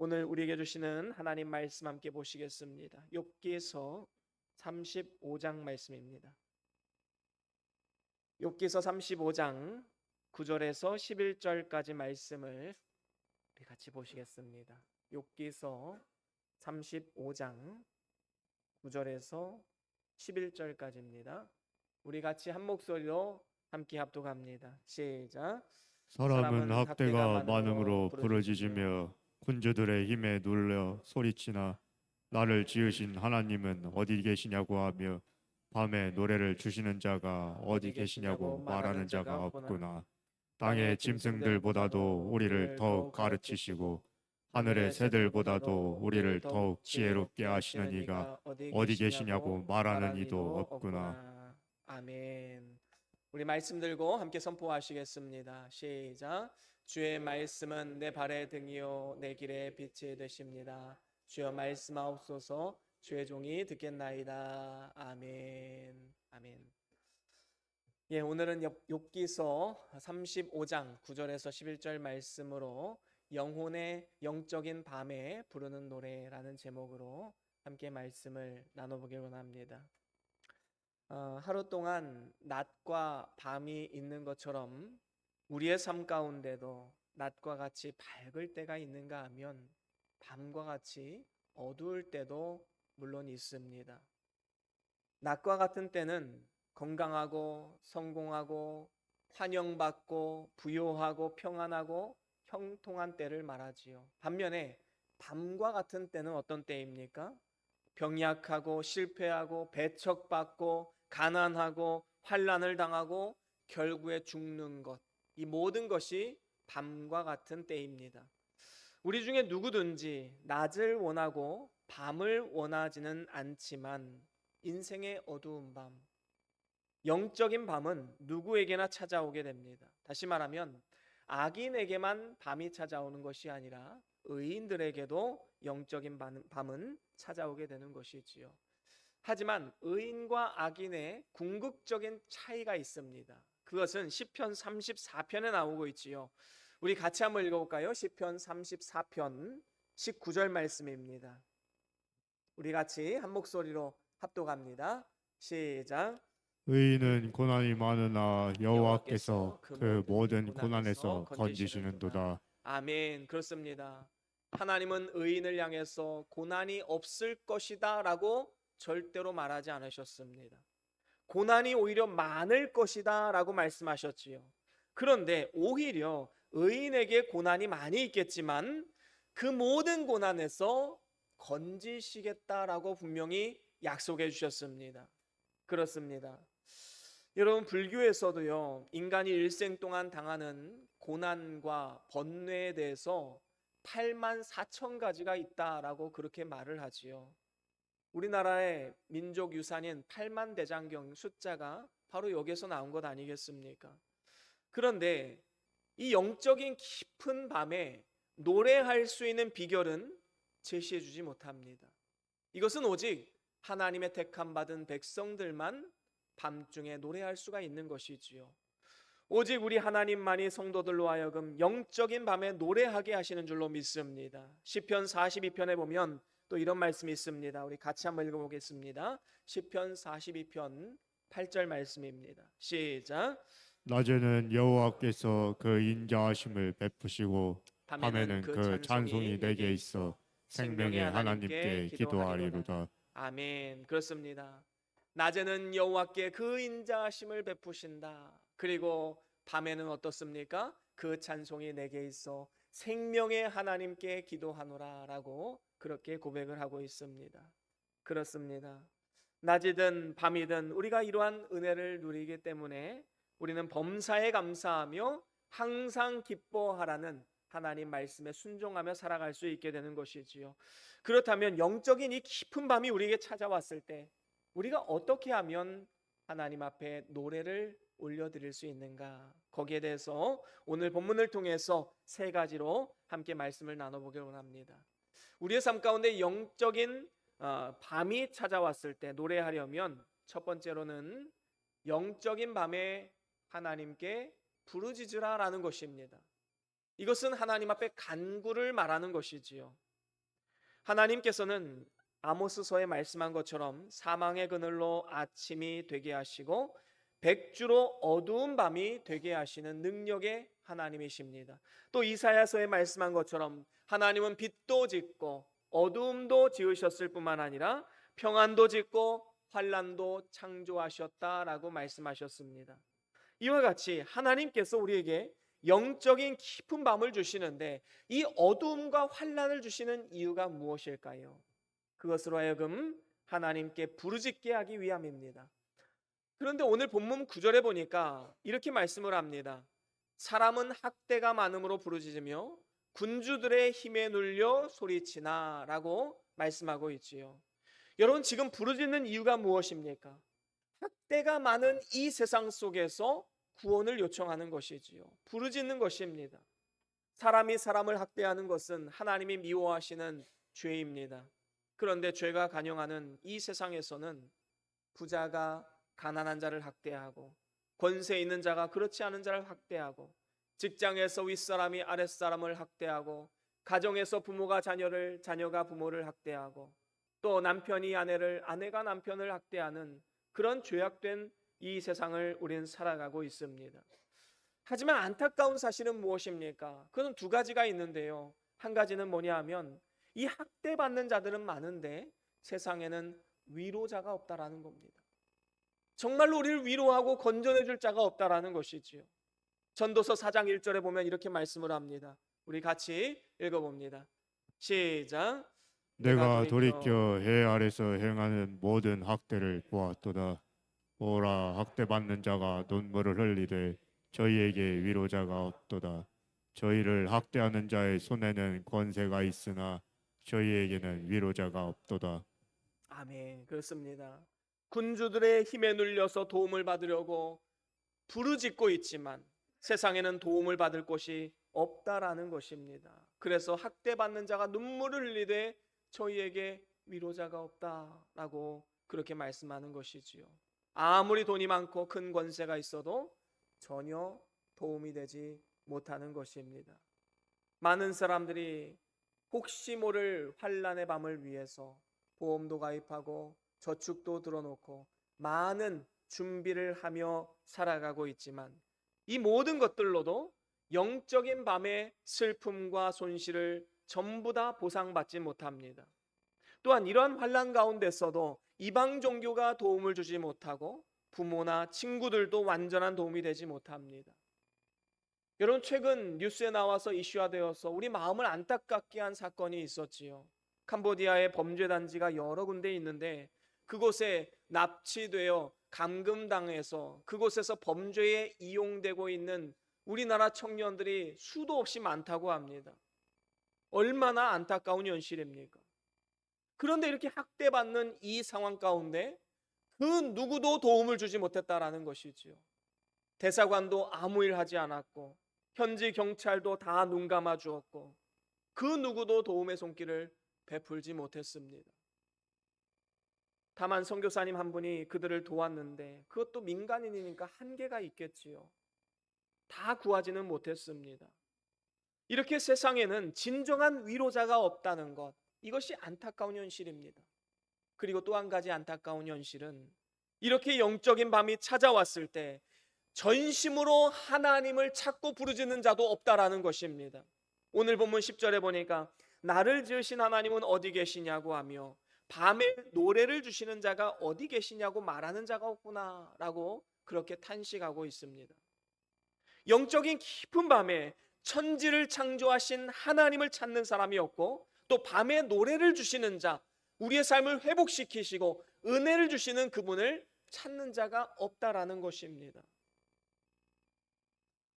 오늘 우리에게 주시는 하나님 말씀 함께 보시겠습니다. 욥기서 35장 말씀입니다. 욥기서 35장 9절에서 11절까지 말씀을 우리 같이 보시겠습니다. 욥기서 35장 9절에서 11절까지입니다. 우리 같이 한 목소리로 함께 합독합니다. 시작. 사람은 학대가 많음으로 부르짖으며 군주들의 힘에 눌려 소리치나 나를 지으신 하나님은 어디 계시냐고 하며 밤에 노래를 주시는 자가 어디 계시냐고 말하는 자가 없구나. 땅의 짐승들보다도 우리를 더욱 가르치시고 하늘의 새들보다도 우리를 더욱 지혜롭게 하시는 이가 어디 계시냐고 말하는 이도 없구나. 아멘. 우리 말씀 들고 함께 선포하시겠습니다. 시작. 주의 말씀은 내 발의 등이요 내 길의 빛이 되십니다. 주여 말씀하옵소서. 주의 종이 듣겠나이다. 아멘. 아멘. 예, 오늘은 욥기서 35장 9절에서 11절 말씀으로 영혼의 영적인 밤에 부르는 노래라는 제목으로 함께 말씀을 나눠보길 원합니다. 하루 동안 낮과 밤이 있는 것처럼 우리의 삶 가운데도 낮과 같이 밝을 때가 있는가 하면 밤과 같이 어두울 때도 물론 있습니다. 낮과 같은 때는 건강하고 성공하고 환영받고 부요하고 평안하고 형통한 때를 말하지요. 반면에 밤과 같은 때는 어떤 때입니까? 병약하고 실패하고 배척받고 가난하고 환난을 당하고 결국에 죽는 것, 이 모든 것이 밤과 같은 때입니다. 우리 중에 누구든지 낮을 원하고 밤을 원하지는 않지만 인생의 어두운 밤, 영적인 밤은 누구에게나 찾아오게 됩니다. 다시 말하면 악인에게만 밤이 찾아오는 것이 아니라 의인들에게도 영적인 밤은 찾아오게 되는 것이지요. 하지만 의인과 악인의 궁극적인 차이가 있습니다. 그것은 시편 34편에 나오고 있지요. 우리 같이 한번 읽어볼까요? 시편 34편 19절 말씀입니다. 우리 같이 한 목소리로 합독합니다. 시작. 의인은 고난이 많으나 여호와께서 그 모든 고난에서 건지시는도다. 아멘. 그렇습니다. 하나님은 의인을 향해서 고난이 없을 것이다 라고 절대로 말하지 않으셨습니다. 고난이 오히려 많을 것이다 라고 말씀하셨지요. 그런데 오히려 의인에게 고난이 많이 있겠지만 그 모든 고난에서 건지시겠다라고 분명히 약속해 주셨습니다. 그렇습니다. 여러분, 불교에서도요, 인간이 일생 동안 당하는 고난과 번뇌에 대해서 8만 4천 가지가 있다라고 그렇게 말을 하지요. 우리나라의 민족 유산인 8만 대장경 숫자가 바로 여기서 나온 것 아니겠습니까? 그런데 이 영적인 깊은 밤에 노래할 수 있는 비결은 제시해 주지 못합니다. 이것은 오직 하나님의 택함 받은 백성들만 밤중에 노래할 수가 있는 것이지요. 오직 우리 하나님만이 성도들로 하여금 영적인 밤에 노래하게 하시는 줄로 믿습니다. 시편 42편에 보면 또 이런 말씀이 있습니다. 우리 같이 한번 읽어보겠습니다. 시편 42편 8절 말씀입니다. 시작. 낮에는 여호와께서 그 인자하심을 베푸시고 밤에는 그 찬송이 내게 있어 생명의 하나님께 기도하리로다. 아멘. 그렇습니다. 낮에는 여호와께 그 인자하심을 베푸신다. 그리고 밤에는 어떻습니까? 그 찬송이 내게 있어 생명의 하나님께 기도하노라 라고 그렇게 고백을 하고 있습니다. 그렇습니다. 낮이든 밤이든 우리가 이러한 은혜를 누리기 때문에 우리는 범사에 감사하며 항상 기뻐하라는 하나님 말씀에 순종하며 살아갈 수 있게 되는 것이지요. 그렇다면 영적인 이 깊은 밤이 우리에게 찾아왔을 때 우리가 어떻게 하면 하나님 앞에 노래를 올려드릴 수 있는가? 거기에 대해서 오늘 본문을 통해서 세 가지로 함께 말씀을 나눠보길 원합니다. 우리의 삶 가운데 영적인 밤이 찾아왔을 때 노래하려면 첫 번째로는 영적인 밤에 하나님께 부르짖으라라는 것입니다. 이것은 하나님 앞에 간구를 말하는 것이지요. 하나님께서는 아모스서에 말씀한 것처럼 사망의 그늘로 아침이 되게 하시고 백주로 어두운 밤이 되게 하시는 능력의 하나님이십니다. 또 이사야서에 말씀한 것처럼 하나님은 빛도 짓고 어두움도 지으셨을 뿐만 아니라 평안도 짓고 환란도 창조하셨다라고 말씀하셨습니다. 이와 같이 하나님께서 우리에게 영적인 깊은 밤을 주시는데 이 어두움과 환란을 주시는 이유가 무엇일까요? 그것으로 하여금 하나님께 부르짖게 하기 위함입니다. 그런데 오늘 본문 9절에 보니까 이렇게 말씀을 합니다. 사람은 학대가 많음으로 부르짖으며 군주들의 힘에 눌려 소리치나 라고 말씀하고 있지요. 여러분, 지금 부르짖는 이유가 무엇입니까? 학대가 많은 이 세상 속에서 구원을 요청하는 것이지요. 부르짖는 것입니다. 사람이 사람을 학대하는 것은 하나님이 미워하시는 죄입니다. 그런데 죄가 간영하는 이 세상에서는 부자가 가난한 자를 학대하고 권세 있는 자가 그렇지 않은 자를 학대하고 직장에서 윗사람이 아랫사람을 학대하고 가정에서 부모가 자녀를, 자녀가 부모를 학대하고 또 남편이 아내를, 아내가 남편을 학대하는 그런 죄악된 이 세상을 우리는 살아가고 있습니다. 하지만 안타까운 사실은 무엇입니까? 그건 두 가지가 있는데요. 한 가지는 뭐냐 하면 이 학대받는 자들은 많은데 세상에는 위로자가 없다라는 겁니다. 정말로 우리를 위로하고 건져내 줄 자가 없다라는 것이지요. 전도서 4장 1절에 보면 이렇게 말씀을 합니다. 우리 같이 읽어봅니다. 시작. 내가 돌이켜 해 아래서 행하는 모든 학대를 보았도다. 오라, 학대받는 자가 눈물을 흘리되 저희에게 위로자가 없도다. 저희를 학대하는 자의 손에는 권세가 있으나 저희에게는 위로자가 없도다. 아멘. 그렇습니다. 군주들의 힘에 눌려서 도움을 받으려고 부르짖고 있지만 세상에는 도움을 받을 곳이 없다라는 것입니다. 그래서 학대받는 자가 눈물을 흘리되 저희에게 위로자가 없다라고 그렇게 말씀하는 것이지요. 아무리 돈이 많고 큰 권세가 있어도 전혀 도움이 되지 못하는 것입니다. 많은 사람들이 혹시 모를 환란의 밤을 위해서 보험도 가입하고 저축도 들어놓고 많은 준비를 하며 살아가고 있지만 이 모든 것들로도 영적인 밤의 슬픔과 손실을 전부 다 보상받지 못합니다. 또한 이러한 환란 가운데서도 이방 종교가 도움을 주지 못하고 부모나 친구들도 완전한 도움이 되지 못합니다. 여러분, 최근 뉴스에 나와서 이슈화되어서 우리 마음을 안타깝게 한 사건이 있었지요. 캄보디아의 범죄 단지가 여러 군데 있는데 그곳에 납치되어 감금당해서 그곳에서 범죄에 이용되고 있는 우리나라 청년들이 수도 없이 많다고 합니다. 얼마나 안타까운 현실입니까? 그런데 이렇게 학대받는 이 상황 가운데 그 누구도 도움을 주지 못했다라는 것이지요. 대사관도 아무 일 하지 않았고 현지 경찰도 다 눈 감아 주었고 그 누구도 도움의 손길을 베풀지 못했습니다. 다만 선교사님 한 분이 그들을 도왔는데 그것도 민간인이니까 한계가 있겠지요. 다 구하지는 못했습니다. 이렇게 세상에는 진정한 위로자가 없다는 것, 이것이 안타까운 현실입니다. 그리고 또 한 가지 안타까운 현실은 이렇게 영적인 밤이 찾아왔을 때 전심으로 하나님을 찾고 부르짖는 자도 없다라는 것입니다. 오늘 본문 10절에 보니까 나를 지으신 하나님은 어디 계시냐고 하며 밤에 노래를 주시는 자가 어디 계시냐고 말하는 자가 없구나 라고 그렇게 탄식하고 있습니다. 영적인 깊은 밤에 천지를 창조하신 하나님을 찾는 사람이 없고 또 밤에 노래를 주시는 자, 우리의 삶을 회복시키시고 은혜를 주시는 그분을 찾는 자가 없다라는 것입니다.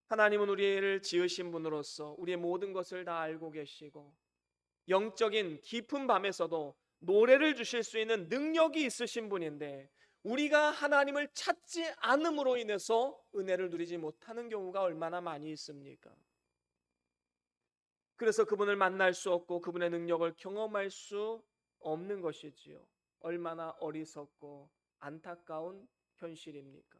하나님은 우리를 지으신 분으로서 우리의 모든 것을 다 알고 계시고 영적인 깊은 밤에서도 노래를 주실 수 있는 능력이 있으신 분인데 우리가 하나님을 찾지 않음으로 인해서 은혜를 누리지 못하는 경우가 얼마나 많이 있습니까? 그래서 그분을 만날 수 없고 그분의 능력을 경험할 수 없는 것이지요. 얼마나 어리석고 안타까운 현실입니까?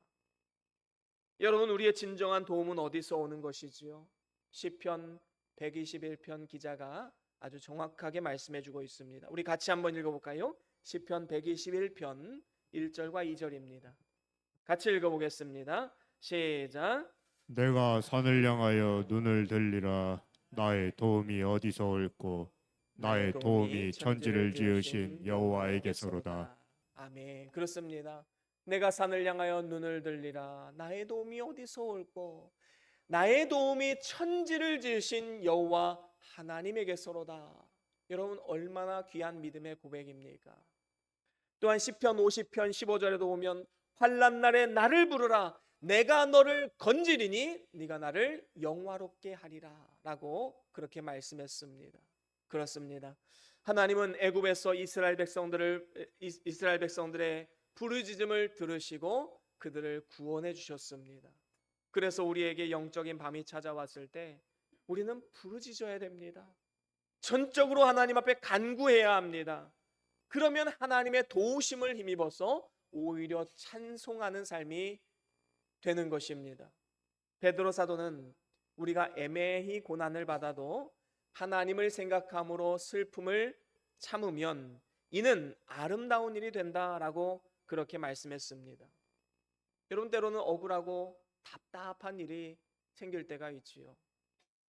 여러분, 우리의 진정한 도움은 어디서 오는 것이지요? 시편 121편 기자가 아주 정확하게 말씀해 주고 있습니다. 우리 같이 한번 읽어볼까요? 시편 121편 1절과 2절입니다. 같이 읽어보겠습니다. 시작. 내가 산을 향하여 눈을 들리라. 나의 도움이 어디서 올꼬? 나의 도움이 천지를 지으신 여호와에게서로다. 아멘. 그렇습니다. 내가 산을 향하여 눈을 들리라. 나의 도움이 어디서 올꼬? 나의 도움이 천지를 지으신 여호와 하나님에게서로다. 여러분, 얼마나 귀한 믿음의 고백입니까? 또한 시편 50편 15절에도 보면 환난 날에 나를 부르라. 내가 너를 건지리니 네가 나를 영화롭게 하리라 라고 그렇게 말씀했습니다. 그렇습니다. 하나님은 애굽에서 이스라엘 백성들의 부르짖음을 들으시고 그들을 구원해 주셨습니다. 그래서 우리에게 영적인 밤이 찾아왔을 때 우리는 부르짖어야 됩니다. 전적으로 하나님 앞에 간구해야 합니다. 그러면 하나님의 도우심을 힘입어서 오히려 찬송하는 삶이 되는 것입니다. 베드로 사도는 우리가 애매히 고난을 받아도 하나님을 생각함으로 슬픔을 참으면 이는 아름다운 일이 된다라고 그렇게 말씀했습니다. 여러분, 때로는 억울하고 답답한 일이 생길 때가 있지요.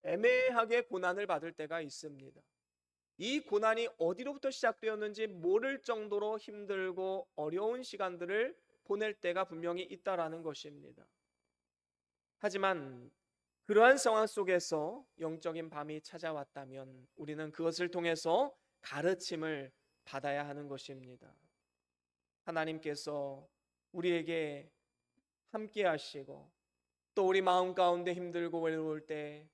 애매하게 고난을 받을 때가 있습니다. 이 고난이 어디로부터 시작되었는지 모를 정도로 힘들고 어려운 시간들을 보낼 때가 분명히 있다라는 것입니다. 하지만 그러한 상황 속에서 영적인 밤이 찾아왔다면 우리는 그것을 통해서 가르침을 받아야 하는 것입니다. 하나님께서 우리에게 함께 하시고 또 우리 마음 가운데 힘들고 외로울 때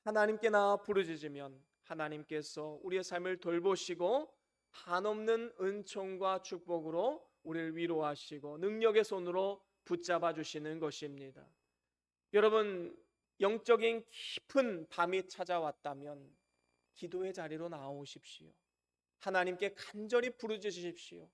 하나님께 나와 부르짖으면 하나님께서 우리의 삶을 돌보시고 한없는 은총과 축복으로 우리를 위로하시고 능력의 손으로 붙잡아 주시는 것입니다. 여러분, 영적인 깊은 밤이 찾아왔다면 기도의 자리로 나오십시오. 하나님께 간절히 부르짖으십시오.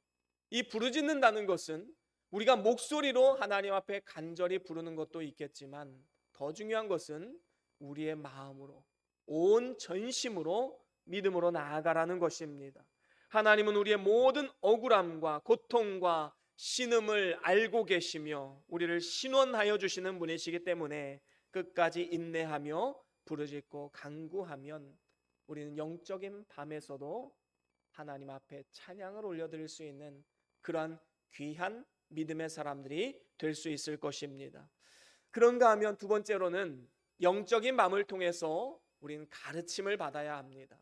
이 부르짖는다는 것은 우리가 목소리로 하나님 앞에 간절히 부르는 것도 있겠지만 더 중요한 것은 우리의 마음으로 온 전심으로 믿음으로 나아가라는 것입니다. 하나님은 우리의 모든 억울함과 고통과 신음을 알고 계시며 우리를 신원하여 주시는 분이시기 때문에 끝까지 인내하며 부르짖고 간구하면 우리는 영적인 밤에서도 하나님 앞에 찬양을 올려드릴 수 있는 그러한 귀한 믿음의 사람들이 될 수 있을 것입니다. 그런가 하면 두 번째로는 영적인 밤을 통해서 우리는 가르침을 받아야 합니다.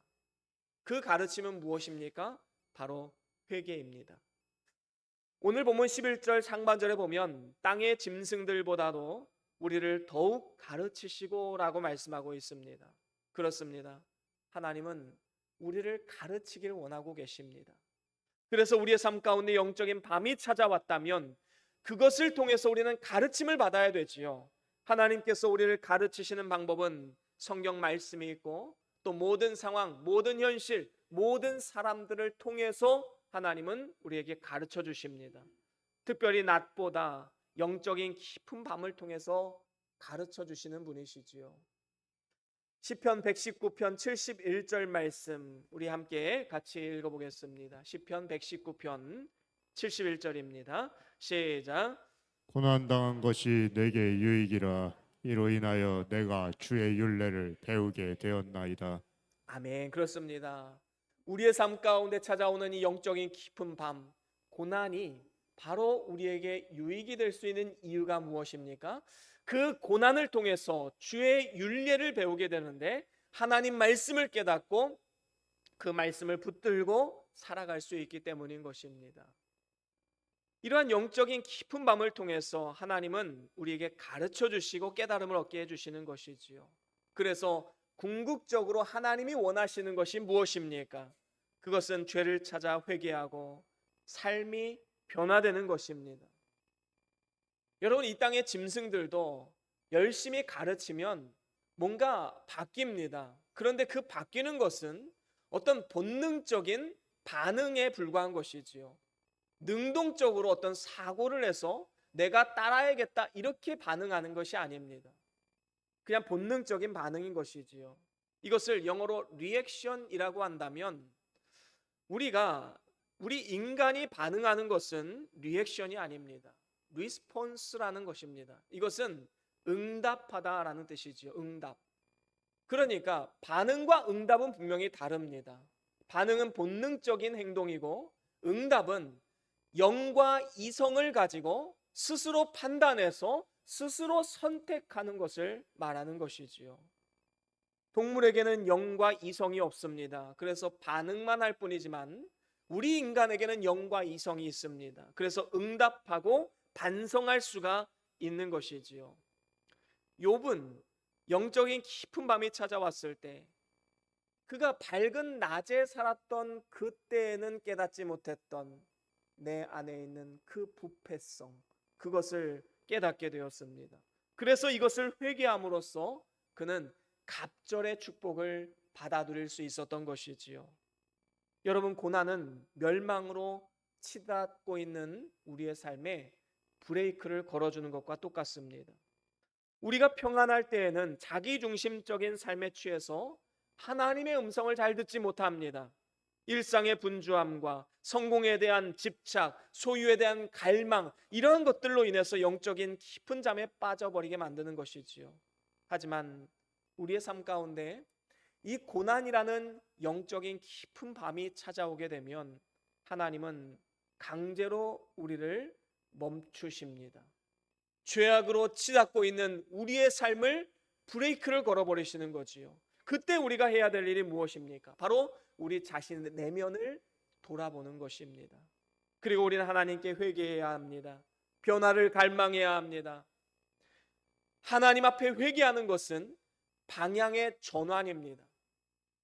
그 가르침은 무엇입니까? 바로 회개입니다. 오늘 본문 11절 상반절에 보면 땅의 짐승들보다도 우리를 더욱 가르치시고 라고 말씀하고 있습니다. 그렇습니다. 하나님은 우리를 가르치길 원하고 계십니다. 그래서 우리의 삶 가운데 영적인 밤이 찾아왔다면 그것을 통해서 우리는 가르침을 받아야 되지요. 하나님께서 우리를 가르치시는 방법은 성경 말씀이 있고 또 모든 상황, 모든 현실, 모든 사람들을 통해서 하나님은 우리에게 가르쳐 주십니다. 특별히 낮보다 영적인 깊은 밤을 통해서 가르쳐 주시는 분이시지요. 시편 119편 71절 말씀 우리 함께 같이 읽어보겠습니다. 시편 119편 71절입니다. 시작. 고난당한 것이 내게 유익이라. 이로 인하여 내가 주의 율례를 배우게 되었나이다. 아멘. 그렇습니다. 우리의 삶 가운데 찾아오는 이 영적인 깊은 밤, 고난이 바로 우리에게 유익이 될 수 있는 이유가 무엇입니까? 그 고난을 통해서 주의 율례를 배우게 되는데 하나님 말씀을 깨닫고 그 말씀을 붙들고 살아갈 수 있기 때문인 것입니다. 이러한 영적인 깊은 밤을 통해서 하나님은 우리에게 가르쳐 주시고 깨달음을 얻게 해주시는 것이지요. 그래서 궁극적으로 하나님이 원하시는 것이 무엇입니까? 그것은 죄를 찾아 회개하고 삶이 변화되는 것입니다. 여러분, 이 땅의 짐승들도 열심히 가르치면 뭔가 바뀝니다. 그런데 그 바뀌는 것은 어떤 본능적인 반응에 불과한 것이지요. 능동적으로 어떤 사고를 해서 내가 따라야겠다 이렇게 반응하는 것이 아닙니다. 그냥 본능적인 반응인 것이지요. 이것을 영어로 리액션이라고 한다면 우리 인간이 반응하는 것은 리액션이 아닙니다. 리스폰스라는 것입니다. 이것은 응답하다라는 뜻이지요. 응답. 그러니까 반응과 응답은 분명히 다릅니다. 반응은 본능적인 행동이고 응답은 영과 이성을 가지고 스스로 판단해서 스스로 선택하는 것을 말하는 것이지요. 동물에게는 영과 이성이 없습니다. 그래서 반응만 할 뿐이지만 우리 인간에게는 영과 이성이 있습니다. 그래서 응답하고 반성할 수가 있는 것이지요. 욥은 영적인 깊은 밤이 찾아왔을 때 그가 밝은 낮에 살았던 그때에는 깨닫지 못했던 내 안에 있는 그 부패성, 그것을 깨닫게 되었습니다. 그래서 이것을 회개함으로써 그는 갑절의 축복을 받아들일 수 있었던 것이지요. 여러분, 고난은 멸망으로 치닫고 있는 우리의 삶에 브레이크를 걸어주는 것과 똑같습니다. 우리가 평안할 때에는 자기중심적인 삶에 취해서 하나님의 음성을 잘 듣지 못합니다. 일상의 분주함과 성공에 대한 집착, 소유에 대한 갈망, 이런 것들로 인해서 영적인 깊은 잠에 빠져버리게 만드는 것이지요. 하지만 우리의 삶 가운데 이 고난이라는 영적인 깊은 밤이 찾아오게 되면 하나님은 강제로 우리를 멈추십니다. 죄악으로 치닫고 있는 우리의 삶을 브레이크를 걸어버리시는 거지요. 그때 우리가 해야 될 일이 무엇입니까? 바로 우리 자신의 내면을 돌아보는 것입니다. 그리고 우리는 하나님께 회개해야 합니다. 변화를 갈망해야 합니다. 하나님 앞에 회개하는 것은 방향의 전환입니다.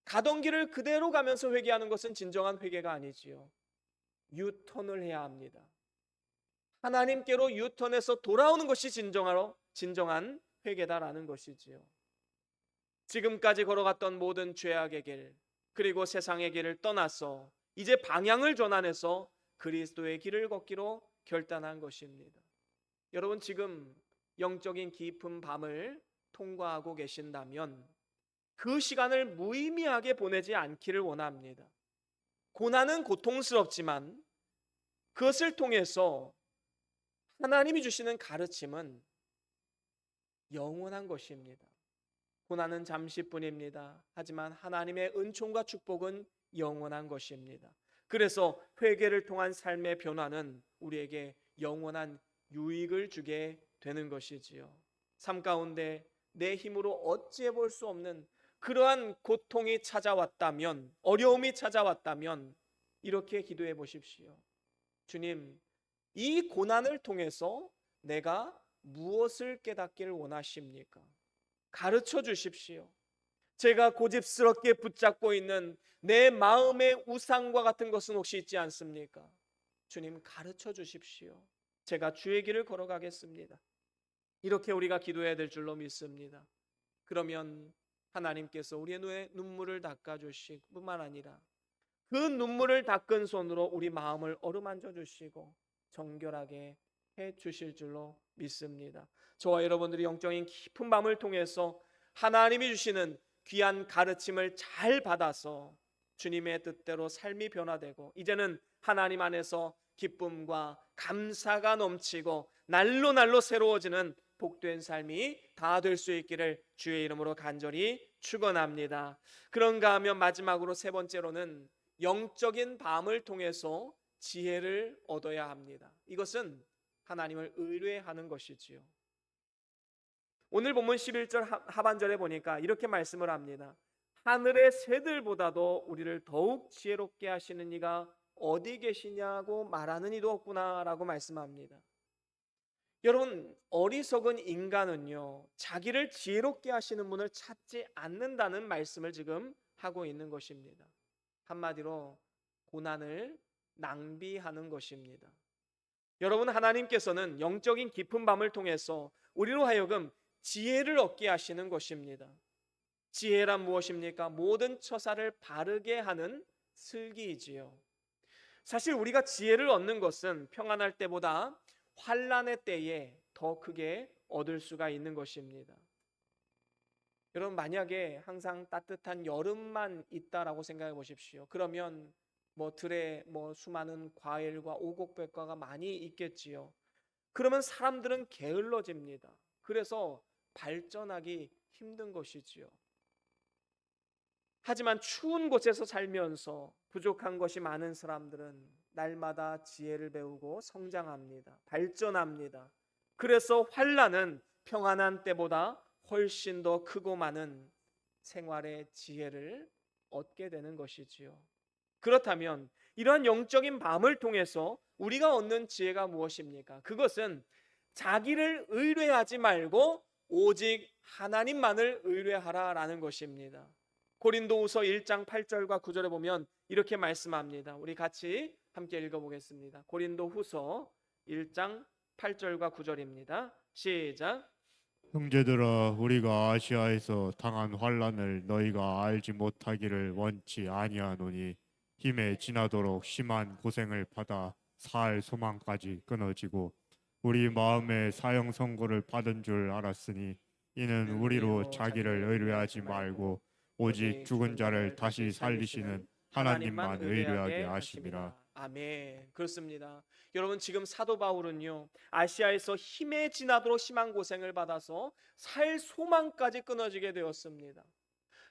가던 길을 그대로 가면서 회개하는 것은 진정한 회개가 아니지요. 유턴을 해야 합니다. 하나님께로 유턴해서 돌아오는 것이 진정한 회개다라는 것이지요. 지금까지 걸어갔던 모든 죄악의 길, 그리고 세상의 길을 떠나서 이제 방향을 전환해서 그리스도의 길을 걷기로 결단한 것입니다. 여러분, 지금 영적인 깊은 밤을 통과하고 계신다면 그 시간을 무의미하게 보내지 않기를 원합니다. 고난은 고통스럽지만 그것을 통해서 하나님이 주시는 가르침은 영원한 것입니다. 고난은 잠시뿐입니다. 하지만 하나님의 은총과 축복은 영원한 것입니다. 그래서 회개를 통한 삶의 변화는 우리에게 영원한 유익을 주게 되는 것이지요. 삶 가운데 내 힘으로 어찌해 볼 수 없는 그러한 고통이 찾아왔다면, 어려움이 찾아왔다면 이렇게 기도해 보십시오. 주님, 이 고난을 통해서 내가 무엇을 깨닫기를 원하십니까? 가르쳐 주십시오. 제가 고집스럽게 붙잡고 있는 내 마음의 우상과 같은 것은 혹시 있지 않습니까? 주님, 가르쳐 주십시오. 제가 주의 길을 걸어가겠습니다. 이렇게 우리가 기도해야 될 줄로 믿습니다. 그러면 하나님께서 우리의 눈에 눈물을 닦아주시고 뿐만 아니라 그 눈물을 닦은 손으로 우리 마음을 어루만져 주시고 정결하게 해 주실 줄로 믿습니다. 저와 여러분들이 영적인 깊은 밤을 통해서 하나님이 주시는 귀한 가르침을 잘 받아서 주님의 뜻대로 삶이 변화되고 이제는 하나님 안에서 기쁨과 감사가 넘치고 날로 날로 새로워지는 복된 삶이 다 될 수 있기를 주의 이름으로 간절히 축원합니다. 그런가 하면 마지막으로 세 번째로는 영적인 밤을 통해서 지혜를 얻어야 합니다. 이것은 하나님을 의뢰하는 것이지요. 오늘 본문 11절 하반절에 보니까 이렇게 말씀을 합니다. 하늘의 새들보다도 우리를 더욱 지혜롭게 하시는 이가 어디 계시냐고 말하는 이도 없구나라고 말씀합니다. 여러분, 어리석은 인간은요, 자기를 지혜롭게 하시는 분을 찾지 않는다는 말씀을 지금 하고 있는 것입니다. 한마디로 고난을 낭비하는 것입니다. 여러분, 하나님께서는 영적인 깊은 밤을 통해서 우리로 하여금 지혜를 얻게 하시는 것입니다. 지혜란 무엇입니까? 모든 처사를 바르게 하는 슬기이지요. 사실 우리가 지혜를 얻는 것은 평안할 때보다 환난의 때에 더 크게 얻을 수가 있는 것입니다. 여러분, 만약에 항상 따뜻한 여름만 있다라고 생각해 보십시오. 그러면 뭐 들에 뭐 수많은 과일과 오곡백과가 많이 있겠지요. 그러면 사람들은 게을러집니다. 그래서 발전하기 힘든 것이지요. 하지만 추운 곳에서 살면서 부족한 것이 많은 사람들은 날마다 지혜를 배우고 성장합니다. 발전합니다. 그래서 환난은 평안한 때보다 훨씬 더 크고 많은 생활의 지혜를 얻게 되는 것이지요. 그렇다면 이러한 영적인 밤을 통해서 우리가 얻는 지혜가 무엇입니까? 그것은 자기를 의뢰하지 말고 오직 하나님만을 의뢰하라라는 것입니다. 고린도후서 1장 8절과 9절에 보면 이렇게 말씀합니다. 우리 같이 함께 읽어보겠습니다. 고린도후서 1장 8절과 9절입니다. 시작. 형제들아, 우리가 아시아에서 당한 환란을 너희가 알지 못하기를 원치 아니하노니 힘에 지나도록 심한 고생을 받아 살 소망까지 끊어지고 우리 마음에 사형 선고를 받은 줄 알았으니 이는 우리로 자기를 의뢰하지 말고 오직 죽은 자를 다시 살리시는 하나님만 의뢰하게 하심이라. 아멘. 그렇습니다. 여러분, 지금 사도 바울은요, 아시아에서 힘에 지나도록 심한 고생을 받아서 살 소망까지 끊어지게 되었습니다.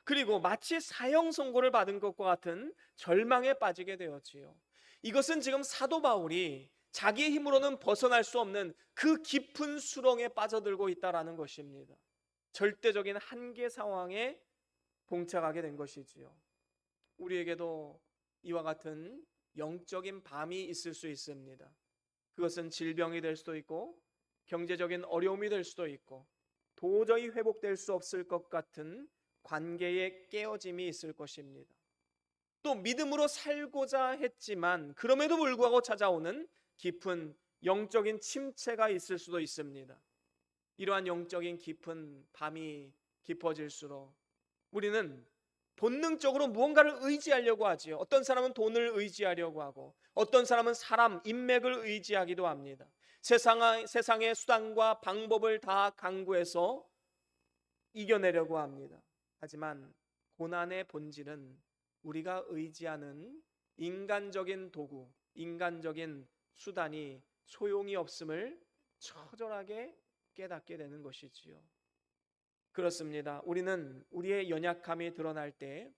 그리고 마치 사형 선고를 받은 것과 같은 절망에 빠지게 되었지요. 이것은 지금 사도 바울이 자기의 힘으로는 벗어날 수 없는 그 깊은 수렁에 빠져들고 있다라는 것입니다. 절대적인 한계 상황에 봉착하게 된 것이지요. 우리에게도 이와 같은 영적인 밤이 있을 수 있습니다. 그것은 질병이 될 수도 있고 경제적인 어려움이 될 수도 있고 도저히 회복될 수 없을 것 같은 관계의 깨어짐이 있을 것입니다. 또 믿음으로 살고자 했지만 그럼에도 불구하고 찾아오는 깊은 영적인 침체가 있을 수도 있습니다. 이러한 영적인 깊은 밤이 깊어질수록 우리는 본능적으로 무언가를 의지하려고 하지요. 어떤 사람은 돈을 의지하려고 하고 어떤 사람은 사람, 인맥을 의지하기도 합니다. 세상의 수단과 방법을 다 강구해서 이겨내려고 합니다. 하지만 고난의 본질은 우리가 의지하는 인간적인 도구, 인간적인 수단이 소용이 없음을 처절하게 깨닫게 되는 것이지요. 그렇습니다. 우리는 우리의 연약함이 드러날 때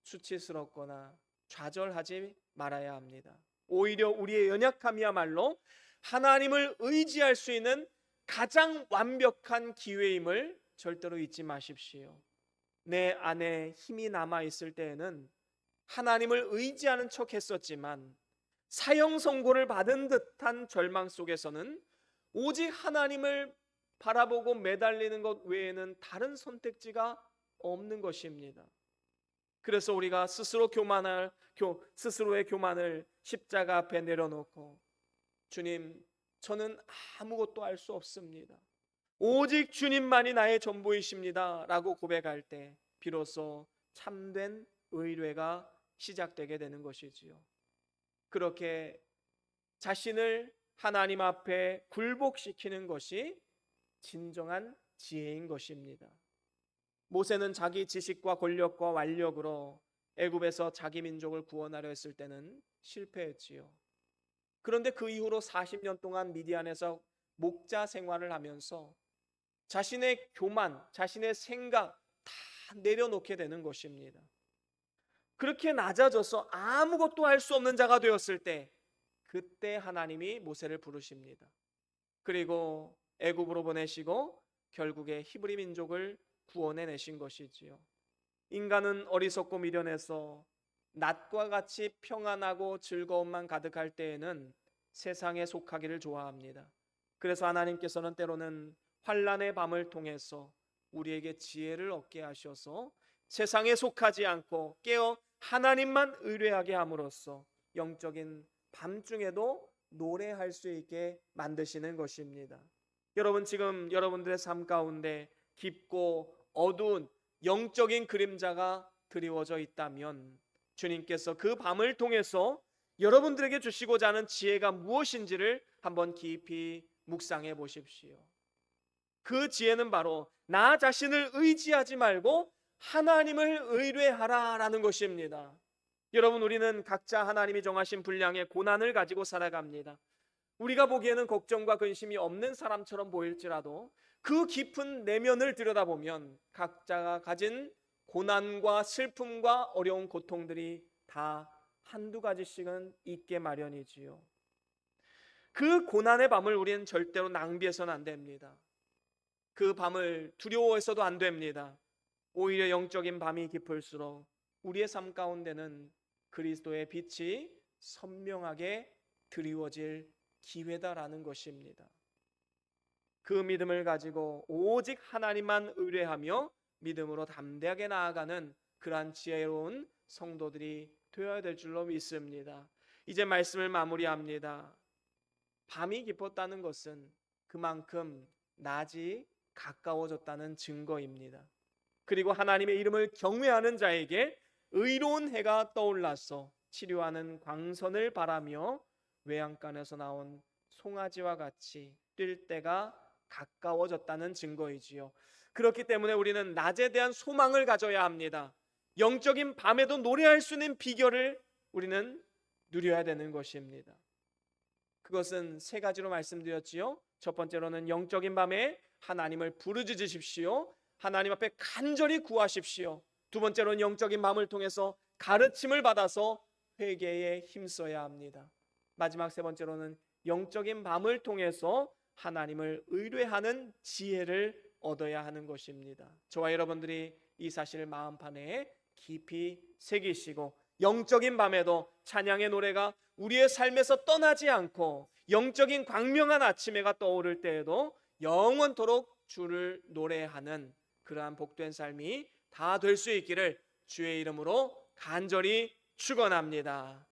수치스럽거나 좌절하지 말아야 합니다. 오히려 우리의 연약함이야말로 하나님을 의지할 수 있는 가장 완벽한 기회임을 절대로 잊지 마십시오. 내 안에 힘이 남아 있을 때에는 하나님을 의지하는 척 했었지만 사형 선고를 받은 듯한 절망 속에서는 오직 하나님을 바라보고 매달리는 것 외에는 다른 선택지가 없는 것입니다. 그래서 우리가 스스로의 교만을 십자가 앞에 내려놓고 주님, 저는 아무것도 할 수 없습니다. 오직 주님만이 나의 전부이십니다 라고 고백할 때 비로소 참된 의뢰가 시작되게 되는 것이지요. 그렇게 자신을 하나님 앞에 굴복시키는 것이 진정한 지혜인 것입니다. 모세는 자기 지식과 권력과 완력으로 애굽에서 자기 민족을 구원하려 했을 때는 실패했지요. 그런데 그 이후로 40년 동안 미디안에서 목자 생활을 하면서 자신의 교만, 자신의 생각 다 내려놓게 되는 것입니다. 그렇게 낮아져서 아무것도 할 수 없는 자가 되었을 때 그때 하나님이 모세를 부르십니다. 그리고 애굽으로 보내시고 결국에 히브리 민족을 구원해 내신 것이지요. 인간은 어리석고 미련해서 낮과 같이 평안하고 즐거움만 가득할 때에는 세상에 속하기를 좋아합니다. 그래서 하나님께서는 때로는 환난의 밤을 통해서 우리에게 지혜를 얻게 하셔서 세상에 속하지 않고 깨어 하나님만 의뢰하게 함으로써 영적인 밤중에도 노래할 수 있게 만드시는 것입니다. 여러분, 지금 여러분들의 삶 가운데 깊고 어두운 영적인 그림자가 드리워져 있다면 주님께서 그 밤을 통해서 여러분들에게 주시고자 하는 지혜가 무엇인지를 한번 깊이 묵상해 보십시오. 그 지혜는 바로 나 자신을 의지하지 말고 하나님을 의뢰하라라는 것입니다. 여러분, 우리는 각자 하나님이 정하신 분량의 고난을 가지고 살아갑니다. 우리가 보기에는 걱정과 근심이 없는 사람처럼 보일지라도 그 깊은 내면을 들여다보면 각자가 가진 고난과 슬픔과 어려운 고통들이 다 한두 가지씩은 있게 마련이지요. 그 고난의 밤을 우리는 절대로 낭비해서는 안 됩니다. 그 밤을 두려워해서도 안 됩니다. 오히려 영적인 밤이 깊을수록 우리의 삶 가운데는 그리스도의 빛이 선명하게 드리워질 기회다라는 것입니다. 그 믿음을 가지고 오직 하나님만 의뢰하며 믿음으로 담대하게 나아가는 그러한 지혜로운 성도들이 되어야 될 줄로 믿습니다. 이제 말씀을 마무리합니다. 밤이 깊었다는 것은 그만큼 낮이 가까워졌다는 증거입니다. 그리고 하나님의 이름을 경외하는 자에게 의로운 해가 떠올라서 치료하는 광선을 바라며 외양간에서 나온 송아지와 같이 뛸 때가 가까워졌다는 증거이지요. 그렇기 때문에 우리는 낮에 대한 소망을 가져야 합니다. 영적인 밤에도 노래할 수 있는 비결을 우리는 누려야 되는 것입니다. 그것은 세 가지로 말씀드렸지요. 첫 번째로는 영적인 밤에 하나님을 부르짖으십시오. 하나님 앞에 간절히 구하십시오. 두 번째로는 영적인 밤을 통해서 가르침을 받아서 회개에 힘써야 합니다. 마지막 세 번째로는 영적인 밤을 통해서 하나님을 의뢰하는 지혜를 얻어야 하는 것입니다. 저와 여러분들이 이 사실을 마음판에 깊이 새기시고 영적인 밤에도 찬양의 노래가 우리의 삶에서 떠나지 않고 영적인 광명한 아침해가 떠오를 때에도 영원토록 주를 노래하는 그러한 복된 삶이 다 될 수 있기를 주의 이름으로 간절히 축원합니다.